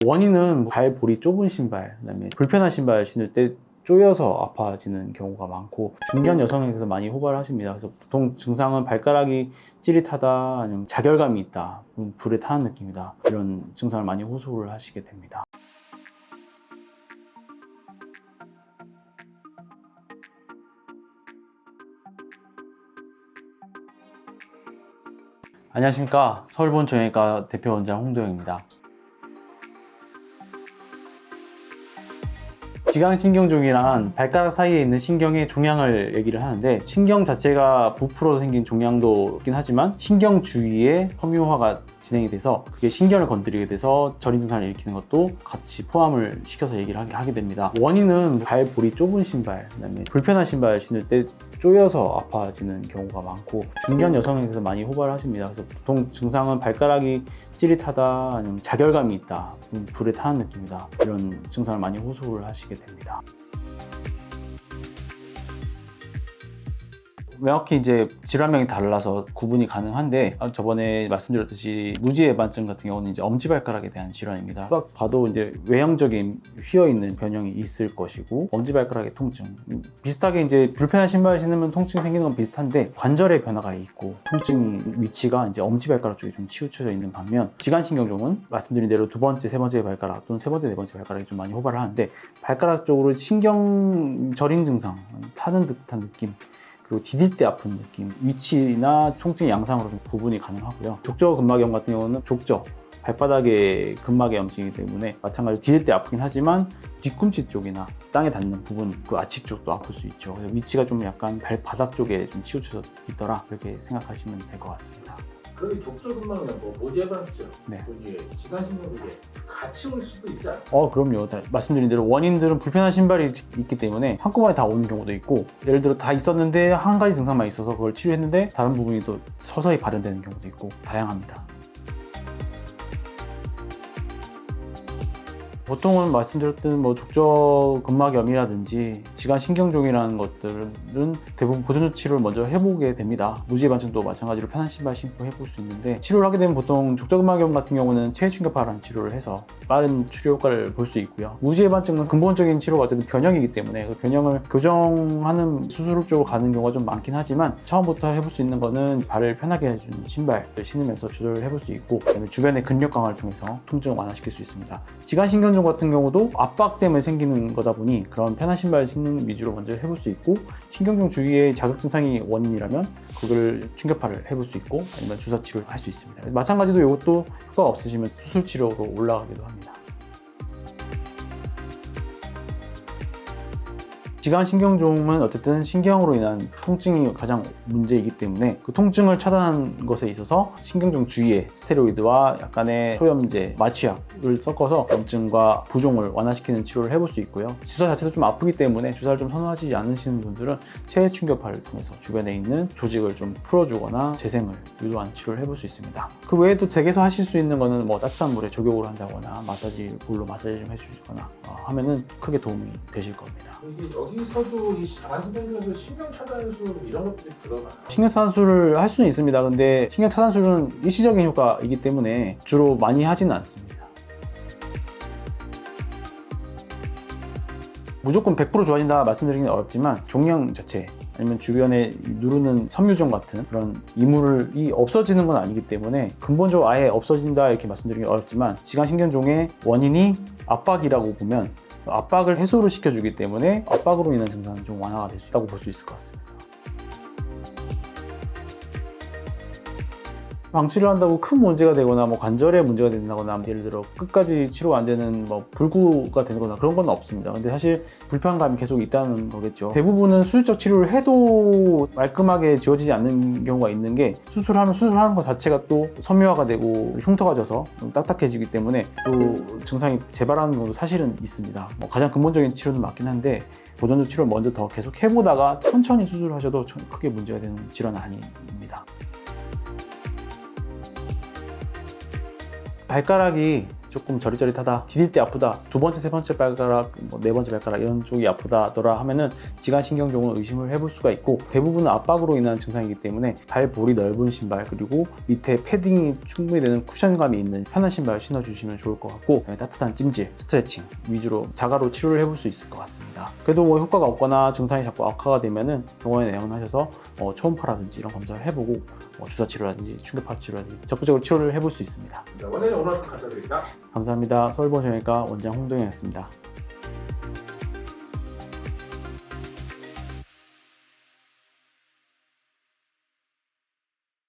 원인은 발볼이 좁은 신발, 그다음에 불편한 신발 신을 때 쪼여서 아파지는 경우가 많고, 중년 여성에게서 많이 호발을 하십니다. 그래서 보통 증상은 발가락이 찌릿하다, 아니면 자결감이 있다, 불에 타는 느낌이다, 이런 증상을 많이 호소를 하시게 됩니다. 안녕하십니까, 서울본정형외과 대표원장 홍도영입니다. 지강신경종이란 발가락 사이에 있는 신경의 종양을 얘기를 하는데, 신경 자체가 부풀어서 생긴 종양도 있긴 하지만 신경 주위에 섬유화가 진행이 돼서 그게 신경을 건드리게 돼서 저린 증상을 일으키는 것도 같이 포함을 시켜서 얘기를 하게 됩니다. 원인은 발볼이 좁은 신발, 그다음에 불편한 신발 신을 때 쪼여서 아파지는 경우가 많고, 중년 여성에게서 많이 호발을 하십니다. 그래서 보통 증상은 발가락이 찌릿하다, 아니면 자결감이 있다, 불에 타는 느낌이다, 이런 증상을 많이 호소를 하시게 됩니다. 명확히 이제 질환명이 달라서 구분이 가능한데, 저번에 말씀드렸듯이 무지외반증 같은 경우는 이제 엄지발가락에 대한 질환입니다. 딱 봐도 이제 외형적인 휘어있는 변형이 있을 것이고, 엄지발가락의 통증, 비슷하게 이제 불편한 신발 신으면 통증이 생기는 건 비슷한데 관절의 변화가 있고 통증 위치가 이제 엄지발가락 쪽에 좀 치우쳐져 있는 반면, 지간신경종은 말씀드린 대로 두 번째, 세 번째 발가락 또는 세 번째, 네 번째 발가락이 좀 많이 호발을 하는데, 발가락 쪽으로 신경 저린 증상, 타는 듯한 느낌, 그리고 디딜 때 아픈 느낌, 위치나 통증 양상으로 좀 구분이 가능하고요. 족저근막염 같은 경우는 족저, 발바닥에 근막의 염증이기 때문에 마찬가지로 디딜 때 아프긴 하지만 뒤꿈치 쪽이나 땅에 닿는 부분, 그 아치 쪽도 아플 수 있죠. 그래서 위치가 좀 약간 발바닥 쪽에 좀 치우쳐져 있더라, 그렇게 생각하시면 될 것 같습니다. 그러게 족저근막염, 모지외반증, 네. 지간신경종에 같이 올 수도 있지 않아요? 그럼요. 말씀드린 대로 원인들은 불편한 신발이 있기 때문에 한꺼번에 다 오는 경우도 있고, 예를 들어 다 있었는데 한 가지 증상만 있어서 그걸 치료했는데 다른 부분이 또 서서히 발현되는 경우도 있고, 다양합니다. 보통은 말씀드렸던 족저근막염이라든지 지간신경종이라는 것들은 대부분 보존 치료를 먼저 해보게 됩니다. 무지외반증도 마찬가지로 편한 신발 신고 해볼 수 있는데, 치료를 하게 되면 보통 족저근막염 같은 경우는 체외충격파라는 치료를 해서 빠른 치료 효과를 볼 수 있고요. 무지외반증은 근본적인 치료가 어쨌든 변형이기 때문에 그 변형을 교정하는 수술 쪽으로 가는 경우가 좀 많긴 하지만, 처음부터 해볼 수 있는 거는 발을 편하게 해주는 신발을 신으면서 조절을 해볼 수 있고, 그다음에 주변의 근력 강화를 통해서 통증을 완화시킬 수 있습니다. 지간신경종 같은 경우도 압박 때문에 생기는 거다 보니 그런 편한 신발 신는 위주로 먼저 해볼 수 있고, 신경종 주위에 자극 증상이 원인이라면 그걸 충격파를 해볼 수 있고, 아니면 주사 치료를 할 수 있습니다. 마찬가지로 이것도 효과가 없으시면 수술 치료로 올라가기도 합니다. 지간신경종은 어쨌든 신경으로 인한 통증이 가장 문제이기 때문에, 그 통증을 차단하는 것에 있어서 신경종 주위에 스테로이드와 약간의 소염제, 마취약을 섞어서 염증과 부종을 완화시키는 치료를 해볼 수 있고요. 주사 자체도 좀 아프기 때문에 주사를 좀 선호하지 않으시는 분들은 체외 충격파를 통해서 주변에 있는 조직을 좀 풀어주거나 재생을 유도하는 치료를 해볼 수 있습니다. 그 외에도 댁에서 하실 수 있는 거는 따뜻한 물에 족욕을 한다거나 마사지 볼로 마사지 좀 해주거나 하면은 크게 도움이 되실 겁니다. 이게 여기서도 이 지간신경종에서 신경 차단술 이런 것들이 들어가요? 신경 차단술을 할 수는 있습니다. 근데 신경 차단술은 일시적인 효과이기 때문에 주로 많이 하지는 않습니다. 무조건 100% 좋아진다 말씀드리기는 어렵지만, 종양 자체 아니면 주변에 누르는 섬유종 같은 그런 이물이 없어지는 건 아니기 때문에 근본적으로 아예 없어진다 이렇게 말씀드리기 어렵지만, 지간신경종의 원인이 압박이라고 보면 압박을 해소를 시켜주기 때문에 압박으로 인한 증상은 좀 완화가 될 수 있다고 볼 수 있을 것 같습니다. 방치를 한다고 큰 문제가 되거나 관절에 문제가 된다거나, 예를 들어 끝까지 치료가 안 되는 불구가 되거나 그런 건 없습니다. 근데 사실 불편감이 계속 있다는 거겠죠. 대부분은 수술적 치료를 해도 말끔하게 지워지지 않는 경우가 있는 게, 수술하면 수술하는 것 자체가 또 섬유화가 되고 흉터가 져서 딱딱해지기 때문에 또 증상이 재발하는 경우도 사실은 있습니다. 가장 근본적인 치료는 맞긴 한데, 보존적 치료를 먼저 더 계속 해보다가 천천히 수술을 하셔도 크게 문제가 되는 질환은 아닙니다. 발가락이 조금 저릿저릿하다, 디딜 때 아프다, 두 번째, 세 번째 발가락, 네 번째 발가락 이런 쪽이 아프다더라 하면은 지관신경종을 의심을 해볼 수가 있고, 대부분은 압박으로 인한 증상이기 때문에 발볼이 넓은 신발, 그리고 밑에 패딩이 충분히 되는 쿠션감이 있는 편한 신발 신어주시면 좋을 것 같고, 그다음에 따뜻한 찜질, 스트레칭 위주로 자가로 치료를 해볼 수 있을 것 같습니다. 그래도 뭐 효과가 없거나 증상이 자꾸 악화가 되면은 병원에 내원하셔서 초음파라든지 이런 검사를 해보고 주사 치료라든지 충격파 치료라든지 적극적으로 치료를 해볼 수 있습니다. 원장님 오늘 말씀 감사드립니다. 감사합니다. 서울보험정형외과 원장 홍동영이었습니다.